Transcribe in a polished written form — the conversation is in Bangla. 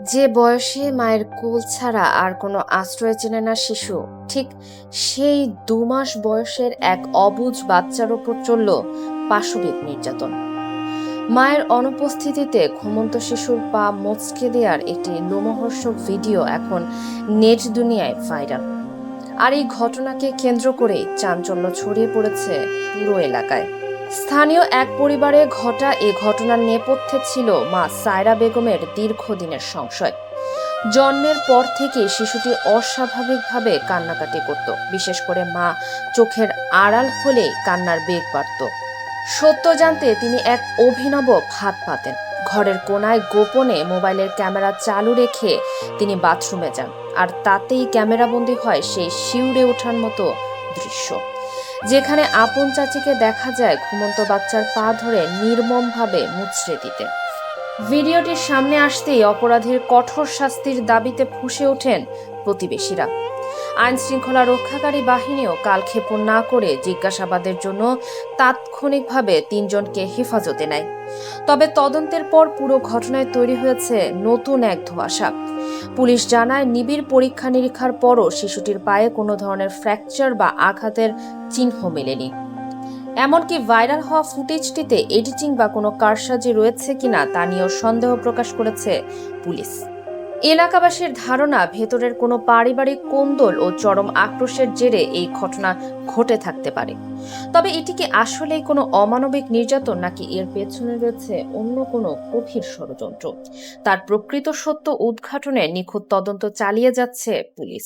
যে বয়সে মায়ের কোল ছাড়া আর কোনো আশ্রয় চেনে না শিশু, ঠিক সেই 2 মাস বয়সের এক অবুঝ বাচ্চার ওপর চলল পাশবিক নির্যাতন। মায়ের অনুপস্থিতিতে ঘুমন্ত শিশুর পা মচকে দেওয়ার একটি লোমহর্ষক ভিডিও এখন নেট দুনিয়ায় ভাইরাল। আর এই ঘটনাকে কেন্দ্র করেই চাঞ্চল্য ছড়িয়ে পড়েছে পুরো এলাকায়। স্থানীয় এক পরিবারে ঘটা এ ঘটনার নেপথ্যে ছিল মা সায়রা বেগমের দীর্ঘদিনের সংশয়। জন্মের পর থেকে শিশুটি অস্বাভাবিকভাবে কান্নাকাটি করত, বিশেষ করে মা চোখের আড়াল হলেই কান্নার বেগ বাড়ত। সত্য জানতে তিনি এক অভিনব ফাঁদ পাতেন। ঘরের কোনায় গোপনে মোবাইলের ক্যামেরা চালু রেখে তিনি বাথরুমে যান, আর তাতেই ক্যামেরাবন্দি হয় সেই শিউরে ওঠার মতো দৃশ্য, যেখানে আপন চাচিকে দেখা যায় ঘুমন্ত বাচ্চার পা ধরে নির্মমভাবে মুচড়ে দিতে। ভিডিওটির সামনে আসতেই অপরাধীর কঠোর শাস্তির দাবিতে ফুঁসে ওঠেন প্রতিবেশীরা। আইন শৃঙ্খলা রক্ষাকারী বাহিনীও কালক্ষেপণ না করে জিজ্ঞাসাবাদের জন্য তাৎক্ষণিকভাবে 3জনকে হেফাজতে নেয়। তবে তদন্তের পর পুরো ঘটনায় তৈরি হয়েছে নতুন এক ধোঁয়াশা। পুলিশ জানায়, নিবিড় পরীক্ষা নিরীক্ষার পরও শিশুটির পায়ে কোনো ধরনের ফ্র্যাকচার বা আঘাতের চিহ্ন মেলেনি। এমনকি ভাইরাল হওয়া ফুটেজটিতে এডিটিং বা কোনো কারসাজি রয়েছে কিনা তা নিয়েও সন্দেহ প্রকাশ করেছে পুলিশ। এলাকাবাসীর ধারণা, ভেতরের কোনো পারিবারিক কোন্দল ও চরম আক্রোশের জেরে এই ঘটনা ঘটে থাকতে পারে। তবে এটি কি আসলেই কোনো অমানবিক নির্যাতন, নাকি এর পেছনে রয়েছে অন্য কোনো গভীর ষড়যন্ত্র? তার প্রকৃত সত্য উদ্ঘাটনে নিখুঁত তদন্ত চালিয়ে যাচ্ছে পুলিশ।